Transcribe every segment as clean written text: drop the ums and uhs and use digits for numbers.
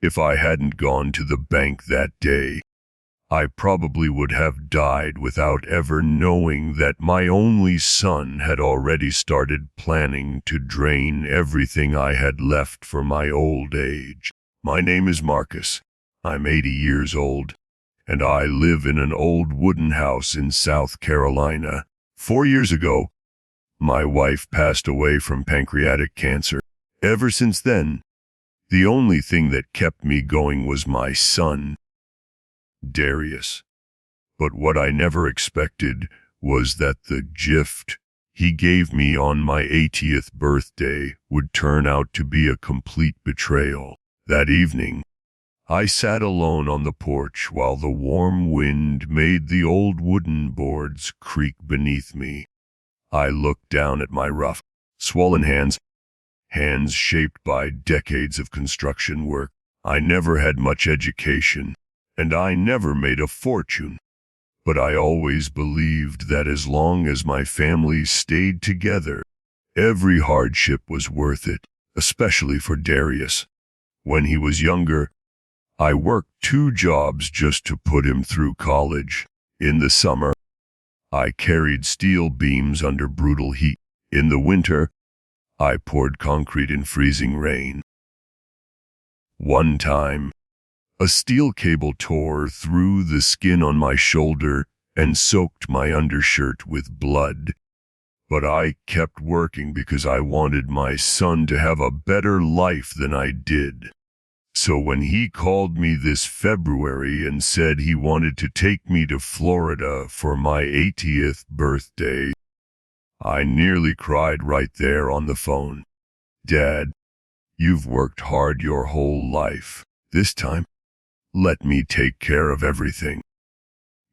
If I hadn't gone to the bank that day, I probably would have died without ever knowing that my only son had already started planning to drain everything I had left for my old age. My name is Marcus. I'm 80 years old, and I live in an old wooden house in South Carolina. 4 years ago, my wife passed away from pancreatic cancer. Ever since then, the only thing that kept me going was my son, Darius. But what I never expected was that the gift he gave me on my 80th birthday would turn out to be a complete betrayal. That evening, I sat alone on the porch while the warm wind made the old wooden boards creak beneath me. I looked down at my rough, swollen hands shaped by decades of construction work. I never had much education, and I never made a fortune. But I always believed that as long as my family stayed together, every hardship was worth it, especially for Darius. When he was younger, I worked 2 jobs just to put him through college. In the summer, I carried steel beams under brutal heat. In the winter, I poured concrete in freezing rain. One time, a steel cable tore through the skin on my shoulder and soaked my undershirt with blood. But I kept working because I wanted my son to have a better life than I did. So when he called me this February and said he wanted to take me to Florida for my 80th birthday, I nearly cried right there on the phone. Dad, you've worked hard your whole life. This time, let me take care of everything.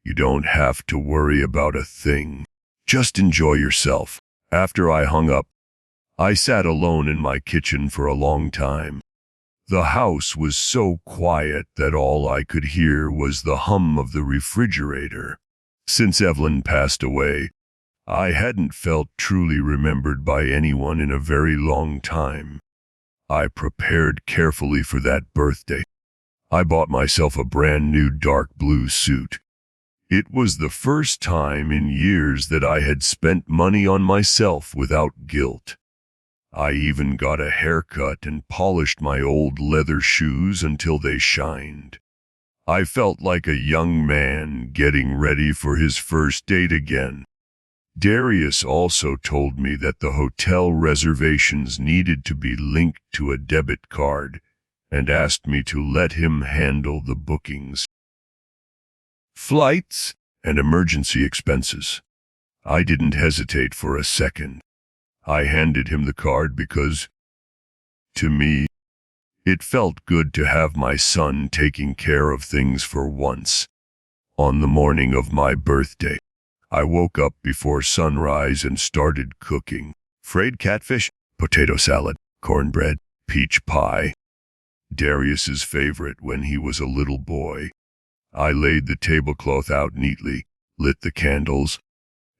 You don't have to worry about a thing. Just enjoy yourself. After I hung up, I sat alone in my kitchen for a long time. The house was so quiet that all I could hear was the hum of the refrigerator. Since Evelyn passed away, I hadn't felt truly remembered by anyone in a very long time. I prepared carefully for that birthday. I bought myself a brand new dark blue suit. It was the first time in years that I had spent money on myself without guilt. I even got a haircut and polished my old leather shoes until they shined. I felt like a young man getting ready for his first date again. Darius also told me that the hotel reservations needed to be linked to a debit card and asked me to let him handle the bookings, flights, and emergency expenses. I didn't hesitate for a second. I handed him the card because, to me, it felt good to have my son taking care of things for once. On the morning of my birthday, I woke up before sunrise and started cooking. Fried catfish, potato salad, cornbread, peach pie. Darius's favorite when he was a little boy. I laid the tablecloth out neatly, lit the candles,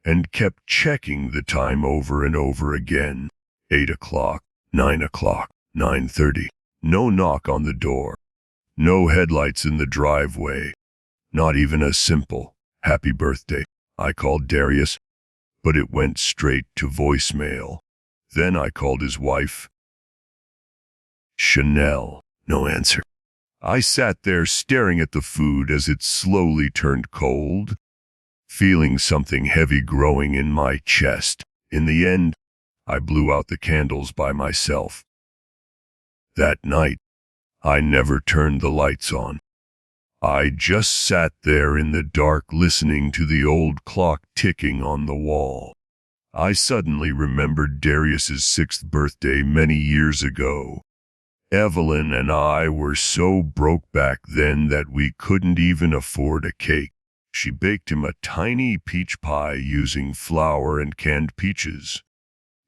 and kept checking the time over and over again. 8 o'clock, 9 o'clock, 9:30. No knock on the door. No headlights in the driveway. Not even a simple, happy birthday. I called Darius, but it went straight to voicemail. Then I called his wife, Chanel. No answer. I sat there staring at the food as it slowly turned cold, feeling something heavy growing in my chest. In the end, I blew out the candles by myself. That night, I never turned the lights on. I just sat there in the dark listening to the old clock ticking on the wall. I suddenly remembered Darius's 6th birthday many years ago. Evelyn and I were so broke back then that we couldn't even afford a cake. She baked him a tiny peach pie using flour and canned peaches.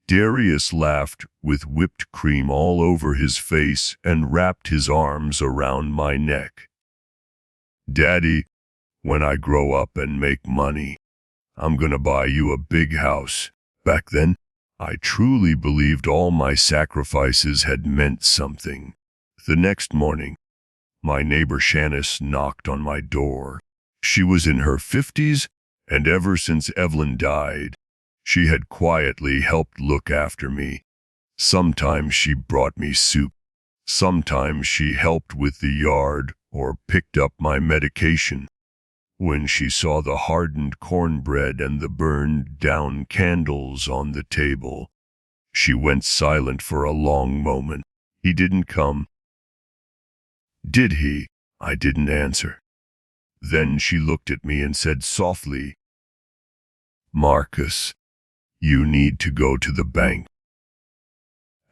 Darius laughed with whipped cream all over his face and wrapped his arms around my neck. Daddy, when I grow up and make money, I'm gonna buy you a big house. Back then, I truly believed all my sacrifices had meant something. The next morning, My neighbor Shanice knocked on my door. She was in her 50s, and ever since Evelyn died, she had quietly helped look after me. Sometimes she brought me soup. Sometimes she helped with the yard or picked up my medication. When she saw the hardened cornbread and the burned-down candles on the table, she went silent for a long moment. He didn't come. Did he? I didn't answer. Then she looked at me and said softly, "Marcus, you need to go to the bank."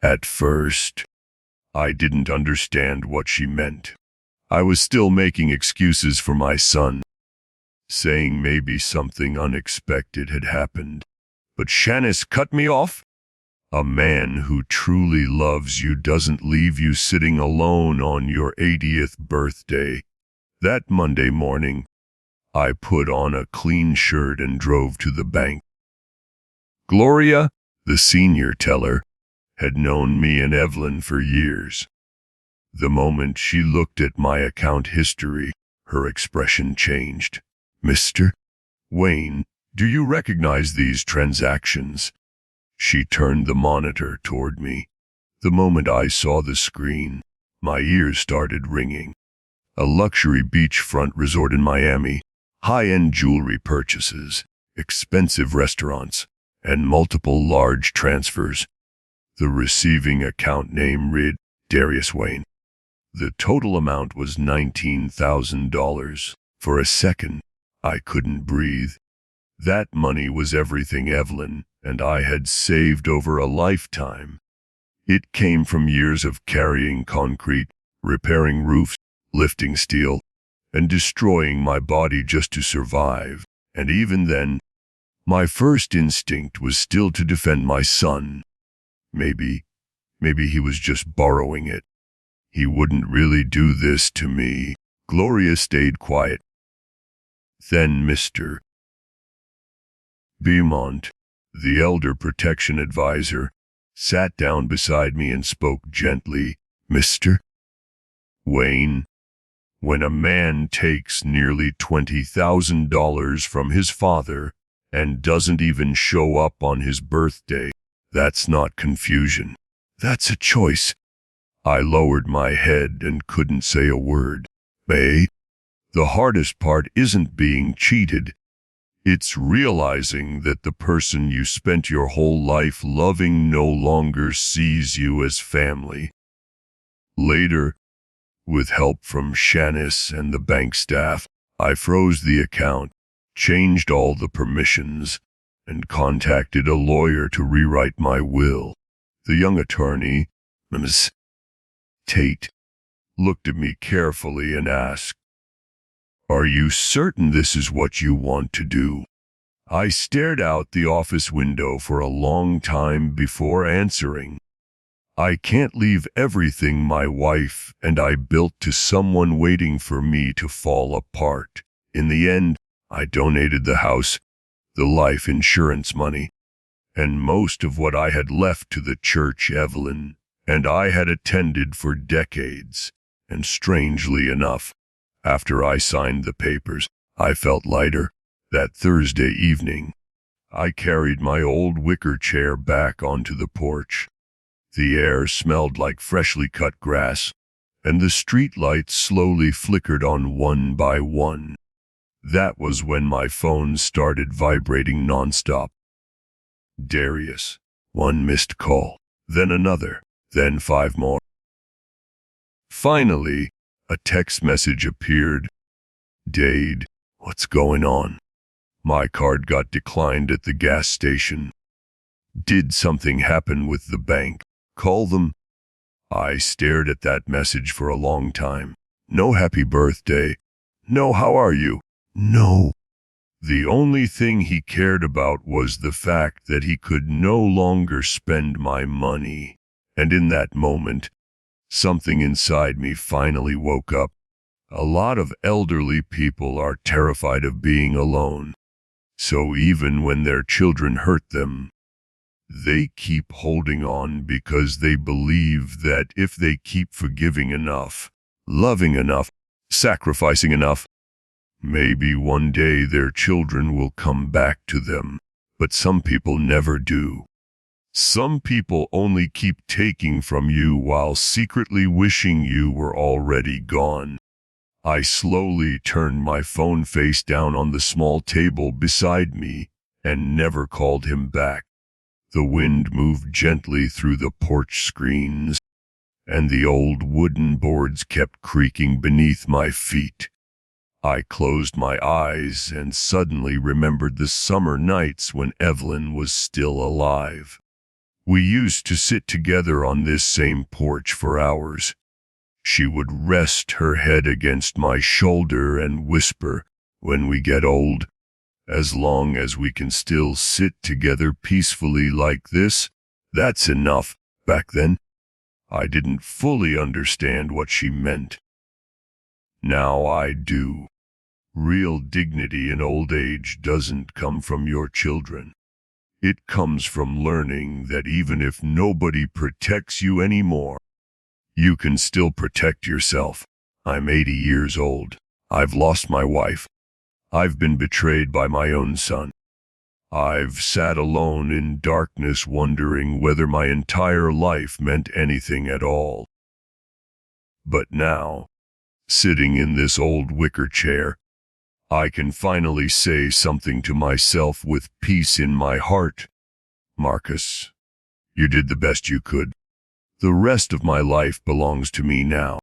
At first, I didn't understand what she meant. I was still making excuses for my son, saying maybe something unexpected had happened. But Shanice cut me off. "A man who truly loves you doesn't leave you sitting alone on your 80th birthday." That Monday morning, I put on a clean shirt and drove to the bank. Gloria, the senior teller, had known me and Evelyn for years. The moment she looked at my account history, her expression changed. "Mr. Wayne, do you recognize these transactions?" She turned the monitor toward me. The moment I saw the screen, my ears started ringing. A luxury beachfront resort in Miami, high-end jewelry purchases, expensive restaurants, and multiple large transfers. The receiving account name read Darius Wayne. The total amount was $19,000. For a second, I couldn't breathe. That money was everything Evelyn and I had saved over a lifetime. It came from years of carrying concrete, repairing roofs, lifting steel, and destroying my body just to survive. And even then, my first instinct was still to defend my son. Maybe he was just borrowing it. He wouldn't really do this to me. Gloria stayed quiet. Then Mr. Beaumont, the elder protection advisor, sat down beside me and spoke gently. "Mr. Wayne, when a man takes nearly $20,000 from his father and doesn't even show up on his birthday, that's not confusion. That's a choice." I lowered my head and couldn't say a word. "Bae, the hardest part isn't being cheated. It's realizing that the person you spent your whole life loving no longer sees you as family." Later, with help from Shanice and the bank staff, I froze the account, changed all the permissions, and contacted a lawyer to rewrite my will. The young attorney, Ms. Tate, looked at me carefully and asked, "Are you certain this is what you want to do?" I stared out the office window for a long time before answering. I can't leave everything my wife and I built to someone waiting for me to fall apart. In the end, I donated the house, the life insurance money, and most of what I had left to the church Evelyn and I had attended for decades. And strangely enough, after I signed the papers, I felt lighter. That Thursday evening, I carried my old wicker chair back onto the porch. The air smelled like freshly cut grass, and the street lights slowly flickered on one by one. That was when my phone started vibrating nonstop. Darius. One missed call, then another, then 5 more. Finally, a text message appeared. "Dade, what's going on? My card got declined at the gas station. Did something happen with the bank? Call them." I stared at that message for a long time. No happy birthday. No how are you. No. The only thing he cared about was the fact that he could no longer spend my money. And in that moment, something inside me finally woke up. A lot of elderly people are terrified of being alone. So even when their children hurt them, they keep holding on because they believe that if they keep forgiving enough, loving enough, sacrificing enough. Maybe one day their children will come back to them, but some people never do. Some people only keep taking from you while secretly wishing you were already gone. I slowly turned my phone face down on the small table beside me and never called him back. The wind moved gently through the porch screens, and the old wooden boards kept creaking beneath my feet. I closed my eyes and suddenly remembered the summer nights when Evelyn was still alive. We used to sit together on this same porch for hours. She would rest her head against my shoulder and whisper, "When we get old, as long as we can still sit together peacefully like this, that's enough." Back then, I didn't fully understand what she meant. Now I do. Real dignity in old age doesn't come from your children. It comes from learning that even if nobody protects you anymore, you can still protect yourself. I'm 80 years old. I've lost my wife. I've been betrayed by my own son. I've sat alone in darkness wondering whether my entire life meant anything at all. But now, sitting in this old wicker chair, I can finally say something to myself with peace in my heart. Marcus, you did the best you could. The rest of my life belongs to me now.